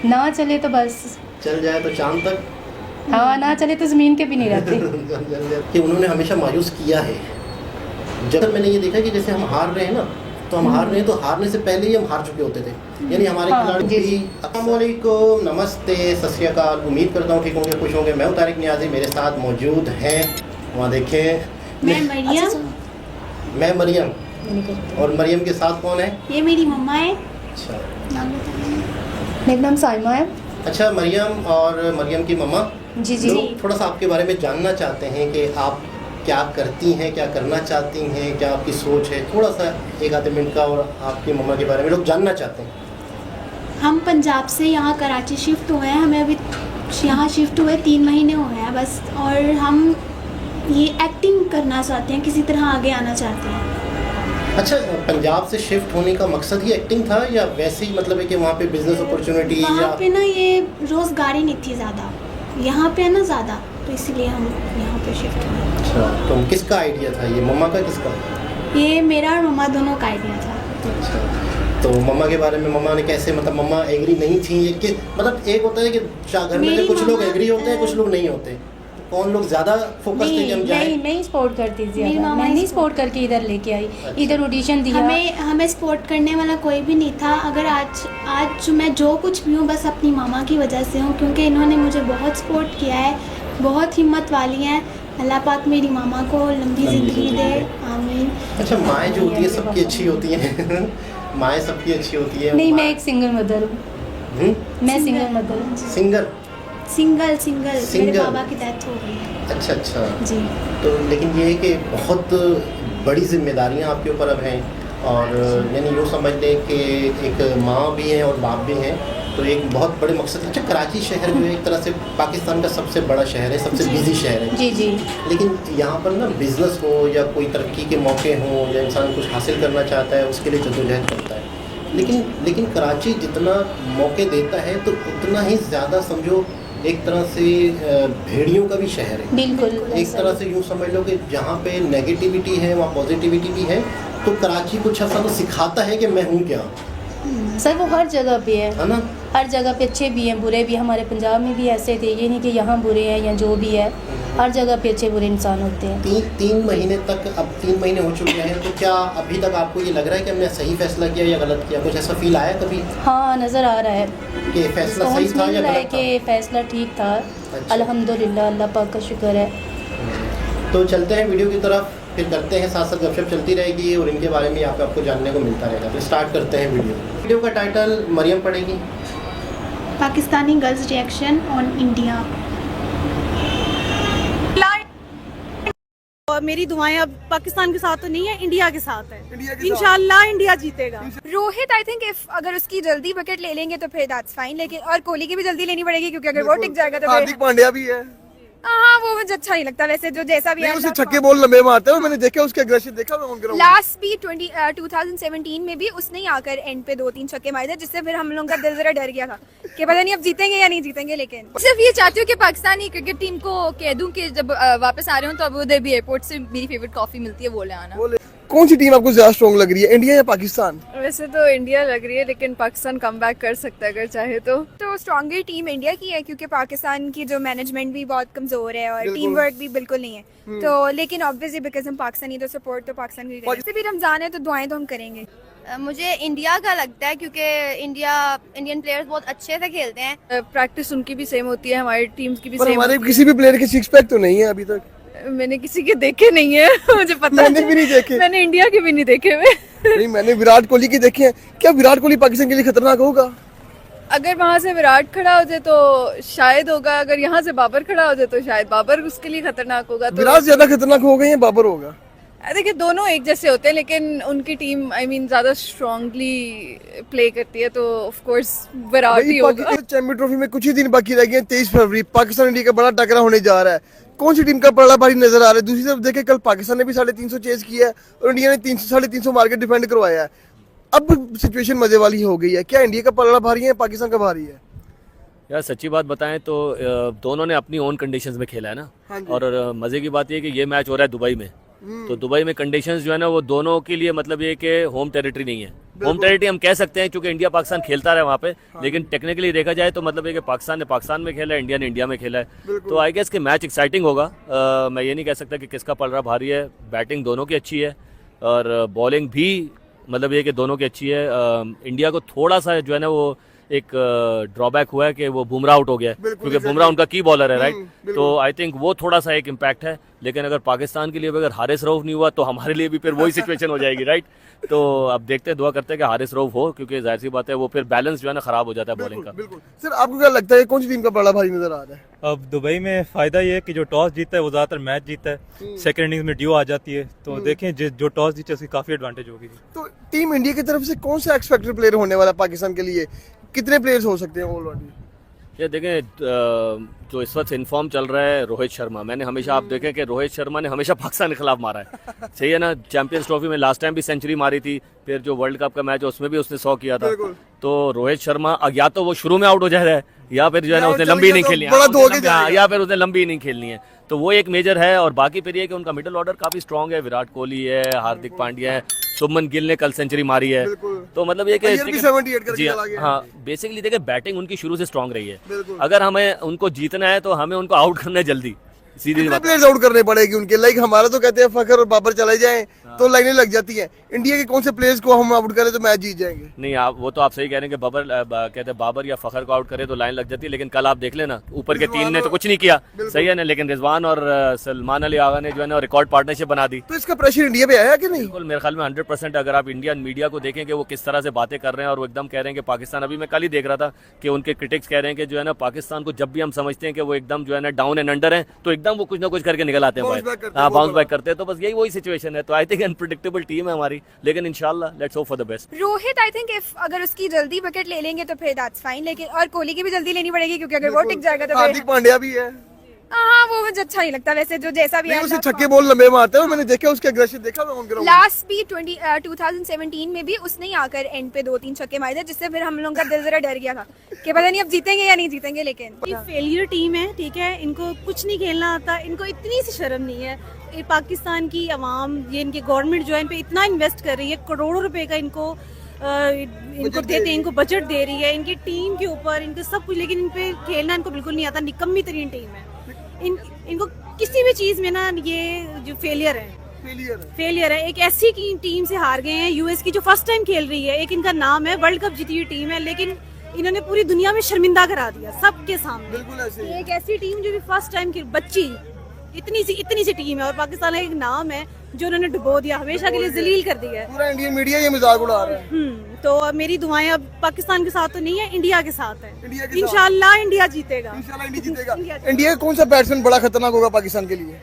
ना चले तो बस, चल जाए तो चांद तक, हाँ ना चले तो ज़मीन के भी नहीं रहते। कि उन्होंने हमेशा मायूस किया है। जब मैंने ये देखा कि जैसे हम हार रहे हैं ना, तो हम हार रहे हैं तो हारने से पहले ही हम हार चुके होते थे। यानी हमारे हाँ, खिलाड़ी जी, जी। अस्सलाम वालेकुम, नमस्ते, सत श्री अकाल। उम्मीद करता हूँ ठीक होंगे, खुश होंगे। मैं हूँ तारिक नियाज़ी, मेरे साथ मौजूद हैं, वहाँ देखें, मैं मरियम। मैं मरियम, और मरियम के साथ कौन है? ये मेरी मम्मा है। अच्छा नाम बताइए। मेरा नाम साइमा है। अच्छा, मरियम और मरियम की मम्मा, जी जी। लोग थोड़ा सा आपके बारे में जानना चाहते हैं कि आप क्या करती हैं, क्या करना चाहती हैं, क्या आपकी सोच है। थोड़ा सा एक आधे मिनट का, और आपकी मम्मा के बारे में लोग जानना चाहते हैं। हम पंजाब से यहाँ कराची शिफ्ट हुए हैं। हमें अभी यहाँ शिफ्ट हुए 3 महीने हुए हैं बस। और हम ये एक्टिंग करना चाहते हैं, किसी तरह आगे आना चाहते हैं। अच्छा, पंजाब से शिफ्ट होने का मकसद ही एक्टिंग था, या वैसे ही मतलब है कि वहाँ पे बिजनेस अपॉर्चुनिटी वहाँ या पे ना ये रोज़गारी नहीं थी ज़्यादा, यहाँ पे है ना ज़्यादा, तो इसलिए हम यहाँ पे शिफ्ट हुए। अच्छा, तो किसका आइडिया था ये, मम्मा का किसका? ये मेरा और मम्मा दोनों का आइडिया था। अच्छा, तो मम्मा के बारे में मम्मा ने कैसे, मतलब मम्मा एग्री नहीं थी ये कि, मतलब एक होता है कि घर में मेरी कुछ लोग मम्मा, एग्री होते हैं, कुछ लोग नहीं होते। तो कौन लोग ज़्यादा फोकस थे कि हम जाएं? नहीं सपोर्ट करती थी, मेरी मामा मैं ही नहीं सपोर्ट करके इधर लेके आई। अच्छा। इधर ऑडिशन दिया। हमें सपोर्ट करने वाला कोई भी नहीं था। अगर आज मैं जो कुछ भी हूँ बस अपनी मामा की वजह से हूँ, क्योंकि इन्होंने मुझे बहुत सपोर्ट किया है, बहुत हिम्मत वाली हैं। अल्लाह पाक मेरी मामा को लंबी ज़िंदगी दे, आमीन। अच्छा, माएँ जो होती है सबकी अच्छी होती हैं। माएँ सबकी अच्छी होती है। नहीं, मैं एक सिंगल मदर हूँ। मैं सिंगल मदर हूँ। सिंगर। सिंगल मेरे सिंगल। बाबा की डेथ हो गई है। अच्छा, जी। तो लेकिन ये है कि बहुत बड़ी जिम्मेदारियां आपके ऊपर अब हैं, और यानी यूँ समझ लें कि एक माँ भी हैं और बाप भी हैं, तो एक बहुत बड़े मकसद। अच्छा, कराची शहर जो है एक तरह से पाकिस्तान का सबसे बड़ा शहर है, सबसे बिजी शहर है। जी जी। लेकिन यहाँ पर ना बिजनेस हो या कोई तरक्की के मौके हों, या इंसान कुछ हासिल करना चाहता है, उसके लिए जद्दोजहद करता है। लेकिन कराची जितना मौके देता है, तो उतना ही ज़्यादा समझो एक तरह से भेड़ियों का भी शहर है। बिल्कुल एक तरह से यूँ समझ लो कि जहाँ पे नेगेटिविटी है वहाँ पॉजिटिविटी भी है। तो कराची कुछ ऐसा तो सिखाता है कि मैं हूँ क्या, सर, वो हर जगह पे है ना? हर जगह पे अच्छे भी हैं, बुरे भी। हमारे पंजाब में भी ऐसे थे, ये नहीं कि यहाँ बुरे हैं या जो भी है, हर जगह पे अच्छे बुरे इंसान होते हैं। तीन महीने तक, अब 3 महीने हो चुके हैं, तो क्या अभी तक आपको ये लग रहा है कि हमने सही फैसला किया या गलत किया? कुछ ऐसा फील आया कभी हाँ, नज़र आ रहा है कि फैसला सही था या गलत था? कि फ़ैसला ठीक था। अच्छा। अल्हम्दुलिल्लाह, अल्लाह पाक का शुक्र है। तो चलते हैं वीडियो की तरफ, फिर करते हैं, साथ साथ गपशप चलती रहेगी और इनके बारे में यहाँ पे आपको जानने को मिलता रहेगा। तो स्टार्ट करते हैं वीडियो का टाइटल मरियम पढ़ेगी। Pakistani girls reaction on India. और मेरी दुआएं अब पाकिस्तान के साथ तो नहीं है, इंडिया के साथ है। इंशाल्लाह इंडिया जीतेगा। रोहित आई थिंक इफ अगर उसकी जल्दी विकेट ले लेंगे तो फिर दैट्स फाइन, लेकिन और कोहली की भी जल्दी लेनी पड़ेगी, क्योंकि अगर वो टिक जाएगा तो हार्दिक पांड्या भी है। हाँ, वो मुझे अच्छा नहीं लगता वैसे, जो जैसा भी नहीं, है। उसे छक्के बॉल लंबे मारते हैं, मैंने देखा उसके एग्रेशन देखा मैं ऑन ग्राउंड। लास्ट भी 2017 में भी उसने ही आकर एंड पे 2-3 छक्के मारे थे, जिससे फिर हम लोगों का दिल जरा डर गया था कि पता नहीं अब जीतेंगे या नहीं जीतेंगे। लेकिन सिर्फ ये चाहती हूँ कि पाकिस्तानी क्रिकेट टीम को कह दूं कि जब वापस आ रहे हो तो अब उधर भी एयरपोर्ट से मेरी फेवरेट कॉफी मिलती है, वो ले आना। कौन सी टीम आपको ज्यादा स्ट्रॉन्ग लग रही है, इंडिया या पाकिस्तान? वैसे तो इंडिया लग रही है, लेकिन पाकिस्तान कम बैक कर सकता है अगर चाहे तो। स्ट्रॉन्गर टीम इंडिया की है, क्योंकि पाकिस्तान की जो मैनेजमेंट भी बहुत कमजोर है और टीम वर्क भी बिल्कुल नहीं है। तो लेकिन ऑब्वियसली बिकॉज हम पाकिस्तानी, तो सपोर्ट तो पाकिस्तान की करेंगे। भी रमजान है तो दुआएं तो हम करेंगे। मुझे इंडिया का लगता है, क्योंकि इंडियन प्लेयर्स बहुत अच्छे से खेलते हैं। प्रैक्टिस उनकी भी सेम होती है, हमारी टीम्स की भी पर सेम हमारे होती किसी भी प्लेयर के 6 पैक तो नहीं है अभी तक। है। मैंने किसी के देखे नहीं है मुझे पता मैंने भी नहीं देखे। मैंने इंडिया के भी नहीं देखे हुए। नहीं, मैंने विराट कोहली के देखे हैं। क्या विराट कोहली पाकिस्तान के लिए खतरनाक होगा? अगर वहाँ से विराट खड़ा हो जाए तो शायद होगा, अगर यहाँ से बाबर खड़ा हो जाए तो शायद बाबर उसके लिए खतरनाक होगा। तो विराट ज्यादा खतरनाक हो गए या बाबर होगा? देखिए, दोनों एक जैसे होते हैं, लेकिन उनकी टीम ज्यादा स्ट्रांगली प्ले करती है, तो ऑफ कोर्स विराट ही होगा। चैंपियन ट्रॉफी में कुछ ही दिन बाकी रह गए हैं। 23 फरवरी पाकिस्तान इंडिया का बड़ा टकरा होने जा रहा है। कौन सी टीम का पलड़ा भारी नजर आ रहा है? दूसरी तरफ देखें, कल पाकिस्तान ने भी 350 चेज किया है और इंडिया ने 300-350 मार के डिफेंड करवाया है। अब सिचुएशन मजे वाली हो गई है। क्या इंडिया का पलड़ा भारी है, पाकिस्तान का भारी है? यार सच्ची बात बताएं तो दोनों ने अपनी ओन कंडीशंस में खेला है ना। और मजे की बात ये है कि ये मैच हो रहा है दुबई में, तो दुबई में कंडीशंस जो है ना वो दोनों के लिए मतलब ये कि होम टेरिटरी नहीं है। होम टेरिटरी हम कह सकते हैं क्योंकि इंडिया पाकिस्तान खेलता रहा वहाँ पे, लेकिन टेक्निकली देखा जाए तो मतलब ये कि पाकिस्तान ने पाकिस्तान में खेला है, इंडिया ने इंडिया में खेला है। तो आई गेस कि मैच एक्साइटिंग होगा। मैं ये नहीं कह सकता कि किसका पलड़ा भारी है। बैटिंग दोनों की अच्छी है और बॉलिंग भी मतलब ये कि दोनों की अच्छी है। इंडिया को थोड़ा सा जो है ना वो एक ड्रॉबैक हुआ है कि वो बुमराह आउट हो गया है, क्योंकि बुमराह उनका की बॉलर है, राइट। तो आई थिंक वो थोड़ा सा एक इम्पैक्ट है। लेकिन अगर पाकिस्तान के लिए भी अगर हारिस रऊफ नहीं हुआ तो हमारे लिए भी फिर वही सिचुएशन हो जाएगी, राइट। तो अब देखते हैं, दुआ करते हैं कि हारिस रऊफ हो, क्योंकि जाहिर सी बात है वो फिर बैलेंस जो है ना खराब हो जाता है बॉलिंग का। बिल्कुल। सर आपको क्या लगता है कौन सी टीम का पलड़ा भारी नजर आ रहा है? अब दुबई में फायदा ये है कि जो टॉस जीतता है वो ज्यादातर मैच जीतता है, सेकंड इनिंग्स में ड्यू आ जाती है। तो देखें जो टॉस जीते उसकी काफी एडवांटेज होगी। तो टीम इंडिया की तरफ से कौन सा एक्स फैक्टर प्लेयर होने वाला है पाकिस्तान के लिए? कितने प्लेयर्स हो सकते हैं ऑलरेडी? ये देखें जो इस वक्त इन्फॉर्म चल रहा है रोहित शर्मा। मैंने हमेशा आप देखें कि रोहित शर्मा ने हमेशा पाकिस्तान के खिलाफ मारा है, सही है ना। चैंपियंस ट्रॉफी में लास्ट टाइम भी सेंचुरी मारी थी, फिर जो वर्ल्ड कप का मैच है उसमें भी उसने 100 किया था। तो रोहित शर्मा या तो वो शुरू में आउट हो जा रहा है या फिर जो है ना उसने लंबी नहीं खेलनी है, या फिर उसने लंबी नहीं खेलनी है। तो वो एक मेजर है। और बाकी फिर ये कि उनका मिडिल ऑर्डर काफी स्ट्रांग है। विराट कोहली है, हार्दिक पांड्या है, शुभमन गिल ने कल सेंचुरी मारी है। तो मतलब ये कि जी हाँ, बेसिकली देखिए बैटिंग उनकी शुरू से स्ट्रांग रही है। अगर हमें उनको जीतना है तो हमें उनको आउट करना है जल्दी, सीधी बात। प्लेयर्स आउट करने पड़ेगी उनके, लाइक हमारा तो कहते हैं फखर और बाबर चले जाएं तो लाइनें लग जाती हैं। इंडिया के कौन से प्लेयर्स को हम आउट करें तो मैच जीत जाएंगे? नहीं, आप वो तो आप सही कह रहे हैं कि कहते हैं बाबर या फखर को आउट करे तो लाइन लग जाती है। लेकिन कल आप देख लेना ऊपर के तीन ने तो कुछ नहीं किया, सही है ना। लेकिन रिजवान और सलमान अली आगा ने जो है ना रिकॉर्ड पार्टनरशिप बना दी। तो इसका प्रेशर इंडिया पे आया कि नहीं? बिल्कुल, मेरे ख्याल में 100%। अगर आप इंडियन मीडिया को देखें कि वो किस तरह से बातें कर रहे हैं और वो एकदम कह रहे हैं कि पाकिस्तान, अभी मैं कल ही देख रहा था कि उनके क्रिटिक्स कह रहे हैं कि जो है ना पाकिस्तान को जब भी हम समझते हैं कि वो एकदम जो है ना डाउन एंड अंडर है तो एकदम वो कुछ ना कुछ करके निकल आते हैं, बाउंस बैक करते हैं। तो बस यही वही सिचुएशन है। तो आई थिंक अनप्रेडिक्टेबल टीम है हमारी, लेकिन इंशाल्लाह let's hope for the best. Rohit I think if अगर उसकी जल्दी विकेट ले लेंगे तो फिर दैट्स फाइन। लेकिन और कोहली की भी जल्दी लेनी पड़ेगी क्योंकि अगर वो टिक जाएगा तो हार्दिक पांड्या भी है। हाँ, वो मुझे अच्छा नहीं लगता वैसे, जो जैसा भी है। उसे छक्के बॉल लंबे मारते हैं, मैंने देखा उसके एग्रेशन देखा मैं उनके लास्ट भी 2017 में भी उसने ही आकर एंड पे 2-3 छक्के मारे थे, जिससे फिर हम लोगों का दिल जरा डर गया था कि पता नहीं अब जीतेंगे या नहीं जीतेंगे। लेकिन ये फेलियर टीम है, ठीक है, इनको कुछ नहीं खेलना आता, इनको इतनी सी शर्म नहीं है। ये पाकिस्तान की आवाम, ये इनकी गवर्नमेंट जो है इन पे इतना इन्वेस्ट कर रही है, करोड़ों रुपए का इनको देते हैं, इनको बजट दे रही है इनकी टीम के ऊपर, इनको सब कुछ, लेकिन इन पे खेलना इनको बिल्कुल नहीं आता। निकम्मी तरीन टीम है। इनको किसी भी चीज में ना ये जो फेलियर है। एक ऐसी टीम से हार गए हैं, यूएस की जो फर्स्ट टाइम खेल रही है। एक इनका नाम है, वर्ल्ड कप जीती हुई टीम है, लेकिन इन्होंने पूरी दुनिया में शर्मिंदा करा दिया सबके सामने। बिल्कुल ऐसे ही। एक ऐसी टीम जो भी फर्स्ट टाइम की बच्ची, इतनी सी टीम है और पाकिस्तान का एक नाम है जो उन्होंने डुबो दिया, हमेशा के लिए जलील कर दिया है। पूरा इंडियन मीडिया ये मजाक उड़ा रहा है। तो मेरी दुआएं अब पाकिस्तान के साथ तो नहीं है, इंडिया के साथ है। इंशाल्लाह इंडिया जीतेगा। इंडिया का कौन सा बैट्समैन बड़ा खतरनाक होगा पाकिस्तान के लिए?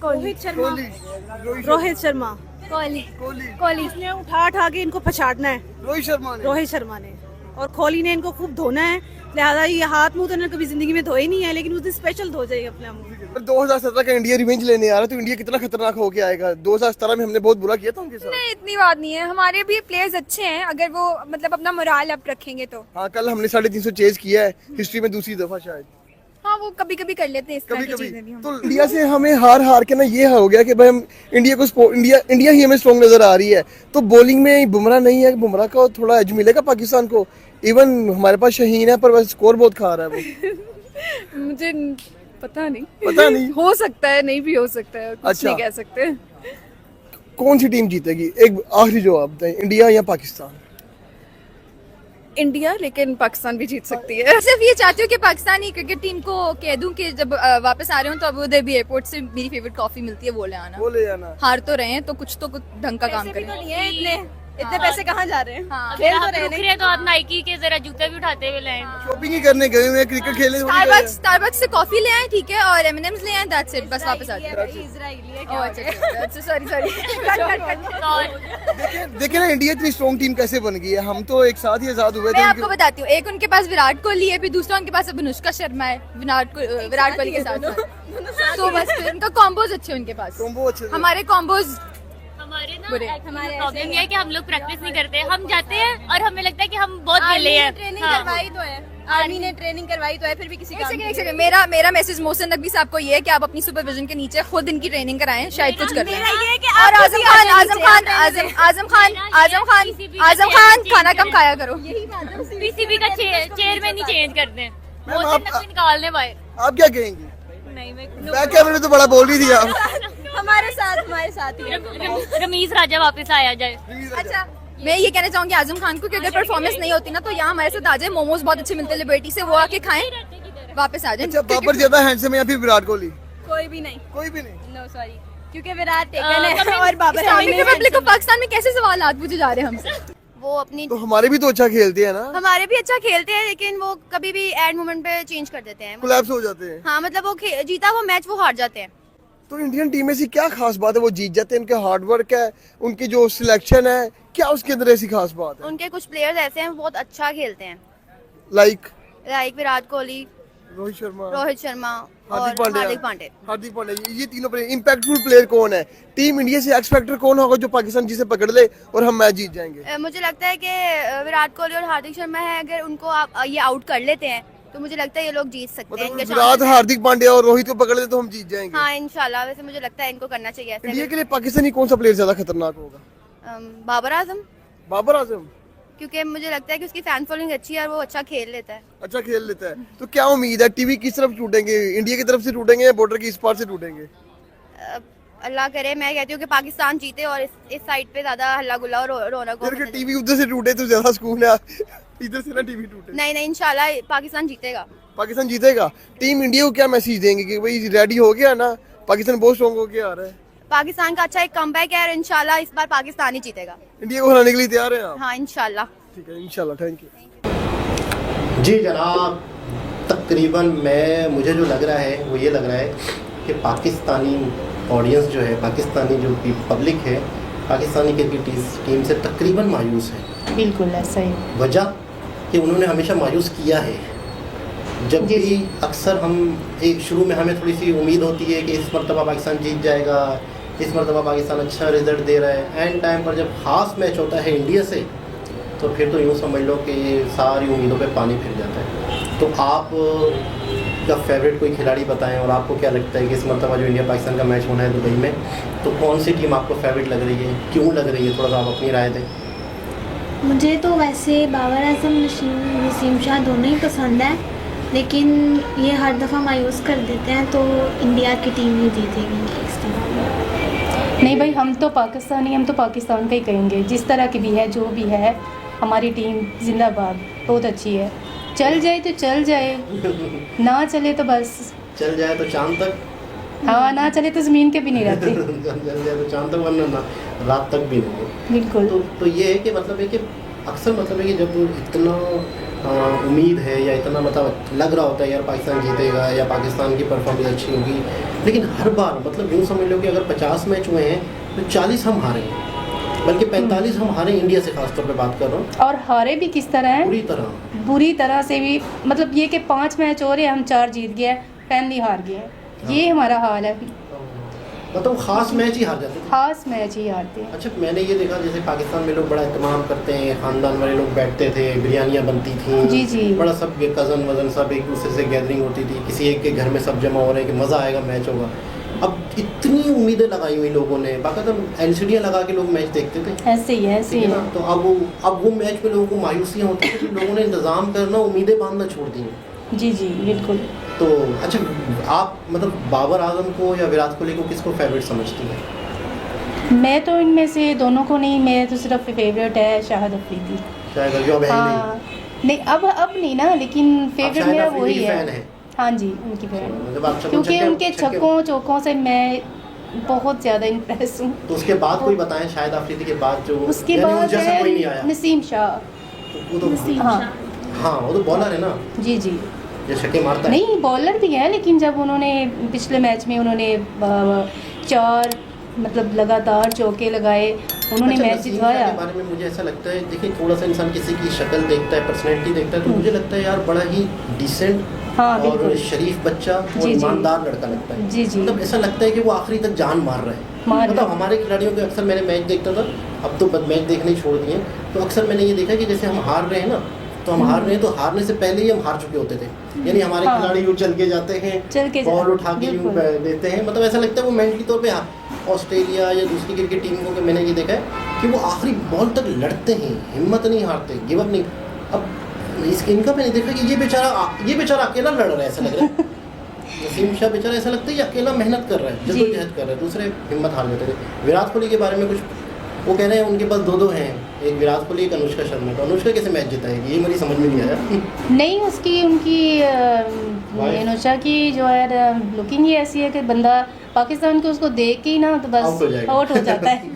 रोहित शर्मा कोहली इसने उठा के इनको पछाड़ना है। रोहित शर्मा ने और कोहली ने इनको खूब धोना है। लिहाजा ये हाथ मुंह तो उन्होंने कभी जिंदगी में धोए नहीं है, लेकिन उस दिन स्पेशल धो जाएगा अपने मुंह। 2017 का इंडिया रिवेंज लेने आ रहा है, तो इंडिया कितना खतरनाक होके आएगा? 2017 में हमने बहुत बुरा किया था उनके साथ। नहीं, इतनी बात नहीं है, हमारे भी प्लेयर्स अच्छे हैं अगर वो मतलब अपना मोराल अप रखेंगे तो। हाँ, कल हमने 350 चेज किया है, हिस्ट्री में दूसरी दफा शायद। हाँ, वो कभी कभी कर लेते हैं इस तरह की चीजें भी। तो इंडिया से हमें हार के ना ये हो गया कि भाई हम इंडिया ही हमें स्ट्रॉन्ग नजर आ रही है। तो बॉलिंग में बुमराह नहीं है, बुमराह का थोड़ा एज मिलेगा पाकिस्तान को। इवन हमारे पास शहीन है पर वह स्कोर बहुत खा रहा है वो। मुझे पता नहीं हो सकता है, नहीं भी हो सकता है, कुछ नहीं कह सकते। कौन सी टीम जीतेगी? एक आखिरी जवाब दें, इंडिया या पाकिस्तान? इंडिया, लेकिन पाकिस्तान भी जीत सकती है। सिर्फ ये चाहती हूँ कि पाकिस्तानी क्रिकेट टीम को कह दूं कि जब वापस आ रहे हो तो अबू धाबी एयरपोर्ट से मेरी फेवरेट कॉफी मिलती है, वो ले आना। हार तो रहे हैं तो कुछ ढंग का काम करें। इतने पैसे कहाँ जा रहे हैं? हाँ, खेल तो रहे हैं, तो आप नाइकी के जरा जूते भी उठाते हुए लाएं। शॉपिंग ही करने गए हुए, क्रिकेट खेलने। स्टारबक्स से कॉफी ले आए, ठीक है, और M&M's ले आए, दैट्स इट, बस वापस आ जाए। अच्छा, सॉरी। देखिए ना इंडिया इतनी स्ट्रॉन्ग टीम कैसे बन गई है। हम तो एक साथ ही आजाद हुए थे। मैं आपको बताती हूँ, एक उनके पास विराट कोहली है, फिर दूसरा उनके पास अनुष्का शर्मा है विराट कोहली के साथ। तो बस उनका कॉम्बोज अच्छे, उनके पास हमारे कॉम्बोज हमारे प्रॉब्लम ये है कि हम लोग प्रैक्टिस नहीं करते। हम जाते हैं और हमें लगता है कि हम बहुत खेले हैं। ट्रेनिंग करवाई तो है, आर्मी ने ट्रेनिंग करवाई तो है, फिर भी किसी काम एक सेकंड, मेरा मैसेज मोहसिन नकवी साहब को ये है कि आप अपनी सुपरविजन के नीचे खुद इनकी ट्रेनिंग कराएं, शायद कुछ कर लें। और आजम खान खाना कम खाया करो। पीसीबी का चेयरमैन ही चेंज कर दें, मोहसिन नकवी निकाल दें बाहर। आप क्या कहेंगे? नहीं मैं बैक कैमरे में तो बड़ा बोल रही थी आप। हमारे साथ ही रमीज राजा वापस आया जाए। अच्छा, मैं ये कहना चाहूंगी आजम खान को कि अगर परफॉर्मेंस नहीं होती ना तो यहाँ हमारे साथ आ जाए, मोमोज बहुत अच्छे मिलते हैं लिबर्टी से, वो आके खाएं, वापस आ जाए। अच्छा, बाबर ज्यादा हैंडसम है या फिर विराट कोहली? कोई भी नहीं, कोई भी नहीं। नो सॉरी, क्योंकि विराट टेकन है और Babar Islamic Republic of Pakistan में कैसे सवाल पूछे जा रहे हैं हमसे? वो अपनी तो हमारे भी तो अच्छा खेलते हैं ना, हमारे भी अच्छा खेलते हैं, लेकिन वो कभी भी एंड मोमेंट पे चेंज कर देते हैं। कोलैप्स हो जाते हैं। हाँ, मतलब वो जीता वो मैच वो हार जाते हैं। तो इंडियन टीम में ऐसी क्या खास बात है वो जीत जाते हैं? उनके हार्डवर्क है, उनकी जो सिलेक्शन है, क्या उसके अंदर ऐसी खास बात है? उनके कुछ प्लेयर्स ऐसे हैं बहुत अच्छा खेलते हैं, लाइक विराट कोहली, रोहित शर्मा और हार्दिक पांडे। ये तीनों प्लेयर। इम्पैक्टफुल प्लेयर कौन है टीम इंडिया से? एक्स फैक्टर कौन होगा जो पाकिस्तान जिसे पकड़ ले और हम मैच जीत जाएंगे? मुझे लगता है कि विराट कोहली और हार्दिक शर्मा है, अगर उनको आप ये आउट कर लेते हैं तो मुझे लगता है ये लोग जीत सकते हैं। मतलब विराट, हार्दिक पांड्या और रोहित को पकड़ ले तो हम जीत जाएंगे। हाँ इंशाल्लाह, वैसे मुझे लगता है इनको करना चाहिए ऐसे। इंडिया के लिए पाकिस्तानी कौन सा प्लेयर ज्यादा खतरनाक होगा? बाबर आजम, क्योंकि मुझे लगता है कि उसकी फैन फॉलोइंग अच्छी है और वो अच्छा खेल लेता है। तो क्या उम्मीद है टीवी किस तरफ टूटेंगे? इंडिया की तरफ से टूटेंगे या बॉर्डर की इस पार से टूटेंगे? अल्लाह करे, मैं कहती हूँ कि पाकिस्तान जीते और इस साइड पे ज्यादा हल्ला गुल्ला और रौनक हो। टीवी उधर से टूटे तो ज्यादा सुकून है, इधर से ना टीवी टूटे। नहीं इंशाल्लाह पाकिस्तान जीतेगा। पाकिस्तान जीतेगा। टीम इंडिया को क्या मैसेज देंगे कि भाई रेडी हो गया ना, पाकिस्तान बहुत स्ट्रॉन्ग होके आ रहा है? पाकिस्तान का अच्छा एक कमबैक है और इंशाल्लाह इस बार पाकिस्तान ही जीतेगा। इंडिया को हराने के लिए तैयार हैं आप? हाँ इंशाल्लाह। ठीक है, इंशाल्लाह। थैंक यू जी जनाब, तकरीबन मुझे जो लग रहा है वो ये लग रहा है कि पाकिस्तानी ऑडियंस जो है, पाकिस्तानी जो पब्लिक है, पाकिस्तानी क्रिकेट टीम से तकरीबन मायूस है। बिल्कुल ऐसा ही। वजह कि उन्होंने हमेशा मायूस किया है। जब भी अक्सर हम एक शुरू में हमें थोड़ी सी उम्मीद होती है कि इस मरतबा पाकिस्तान जीत जाएगा, इस मरतबा पाकिस्तान अच्छा रिजल्ट दे रहा है, एंड टाइम पर जब खास मैच होता है इंडिया से तो फिर तो यूँ समझ लो कि सारी उम्मीदों पे पानी फिर जाता है। तो आप का फेवरेट कोई खिलाड़ी बताएं और आपको क्या लगता है कि इस मरतबा जो इंडिया पाकिस्तान का मैच होना है दुबई में, तो कौन सी टीम आपको फेवरेट लग रही है, क्यों लग रही है? थोड़ा सा आप अपनी राय दें। मुझे तो वैसे बाबर आजम, नसीम शाह दोनों ही पसंद है, लेकिन ये हर दफ़ा मायूस कर देते हैं, तो इंडिया की टीम ही जीतेगी इस तरह। नहीं भाई, हम तो पाकिस्तान का ही कहेंगे, जिस तरह की भी है, जो भी है, हमारी टीम जिंदाबाद, बहुत अच्छी है। चल जाए तो चल जाए, ना चले तो बस चल जाए तो चांद तक, हाँ, ना चले तो ज़मीन के भी नहीं रहते। चल जाए तो चांद तक, वरना ना रात तक भी नहीं। बिल्कुल। तो ये है कि मतलब है कि अक्सर मतलब है कि जब इतना उम्मीद है या इतना मतलब लग रहा होता है यार पाकिस्तान जीतेगा या पाकिस्तान की परफॉर्मेंस अच्छी होगी, लेकिन हर बार मतलब यूँ समझ लो कि अगर 50 मैच हुए हैं तो 40 हम हारे हैं, बल्कि 45 हम हारे इंडिया से, खासतौर पे बात कर रहा हूँ। और हारे भी किस तरह हैं? बुरी तरह से भी, मतलब ये कि 5 मैच हो रहे हैं, हम 4 जीत गए, पहली हार गए, ये हमारा हाल है। मतलब खास मैच ही हार जाते हैं। खास मैच ही हारते हैं। अच्छा, मैंने ये देखा जैसे पाकिस्तान में लोग बड़ा इत्मीनान करते हैं, खानदान वाले लोग बैठते थे, बिरयानियाँ बनती थी, जी, बड़ा सब कज़न वज़न सब एक दूसरे से गैदरिंग होती थी, किसी एक के घर में सब जमा हो रहे हैं कि मज़ा आएगा, मैच होगा। अब इतनी उम्मीदें लगाई हुई लोगों ने, बाकायदा LCD लगा के लोग मैच देखते थे, ऐसे ही है ना। तो अब वो मैच में लोगों को मायूसियाँ होती थी, लोगों ने इंतज़ाम करना, उम्मीदें बांधना छोड़ दी। जी बिल्कुल। तो अच्छा, आप मतलब बाबर आजम को या विराट कोहली को किसको फेवरेट समझती हैं? मैं तो इनमें से दोनों को नहीं, मेरे तो सिर्फ फेवरेट है शाहिद अफरीदी। हाँ, नहीं अब नहीं ना, लेकिन फेवरेट मेरा वही है। हाँ जी, उनकी फैन, क्योंकि उनके छक्कों चौकों से मैं बहुत ज़्यादा इम्प्रेस हूँ। तो उसके बाद कोई बताएं, शाहिद अफरीदी के बाद जो उसके बाद जैसा कोई नहीं आया? नसीम शाह। हाँ, वो तो बॉलर है ना। जी ये छक्के मारता है। नहीं, बॉलर भी है, लेकिन जब उन्होंने पिछले मैच में उन्होंने 4 मतलब लगातार चौके लगाए, उन्होंने मैच जितवाया। के बारे में मुझे ऐसा लगता है, देखिए थोड़ा सा इंसान किसी की शक्ल देखता है, पर्सनैलिटी देखता है, तो मुझे लगता है यार बड़ा ही डिसेंट, हाँ, और शरीफ बच्चा और ईमानदार लड़का लगता है। जी मतलब ऐसा लगता है कि वो आखिरी तक जान मार रहा है। मतलब हमारे खिलाड़ियों के अक्सर मैंने मैच देखता था, अब तो मैच देखने छोड़ दिए, तो अक्सर मैंने ये देखा कि जैसे हम हार रहे हैं ना, तो हम हार रहे हैं, तो हारने से पहले ही हम हार चुके होते थे। यानी हमारे हाँ। खिलाड़ी यूँ चल के जाते हैं, चल के बॉल उठा के यूँ बिल्कुल। देते हैं, मतलब ऐसा लगता है वो मेंटली तौर पे ऑस्ट्रेलिया या दूसरी क्रिकेट टीम को मैंने ये देखा है कि वो आखिरी बॉल तक लड़ते हैं, हिम्मत नहीं हारते, गिव अप नहीं। अब इनका मैंने देखा कि ये बेचारा अकेला लड़ रहा है, ऐसा लग रहा है नसीम शाह बेचारा ऐसा लगता है ये अकेला मेहनत कर रहा है, जद्दोजहद कर रहा है, दूसरे हिम्मत हार जाते थे। विराट कोहली के बारे में कुछ वो कह रहे हैं उनके पास दो हैं, एक विराट कोहली एक अनुष्का शर्मा। तो अनुष्का कैसे मैच जिताएगी, ये मुझे समझ में नहीं आया। नहीं, उसकी उनकी अनुषा की जो है लुकिंग ही ऐसी है कि बंदा पाकिस्तान को उसको देख के ही ना तो बस आउट हो जाता है।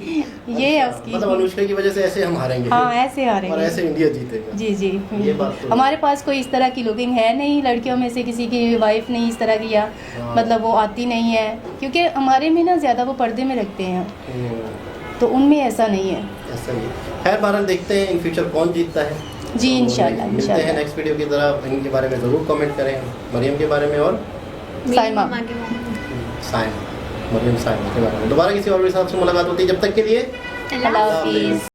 ये है उसकी, मतलब अनुष्का की वजह से ऐसे हम हारेंगे। हाँ, ऐसे हारेंगे और ऐसे इंडिया जीतेगा। जी जी, ये बात तो हमारे पास कोई इस तरह की लुकिंग है नहीं, लड़कियों में से किसी की वाइफ नहीं इस तरह की, या मतलब वो आती नहीं है, क्योंकि हमारे में ना ज़्यादा वो पर्दे में रखते हैं, तो उनमें ऐसा नहीं है। ऐसा नहीं है। खैर बहरहाल देखते हैं इन फ्यूचर कौन जीतता है जी, इंशाल्लाह मिलते हैं नेक्स्ट वीडियो की तरह। इनके बारे में ज़रूर कमेंट करें, मरियम के बारे में और साइमा मरियम साइमा के बारे में। दोबारा किसी और के साथ से मुलाकात होती है, जब तक के लिए अल्लाह हाफिज़।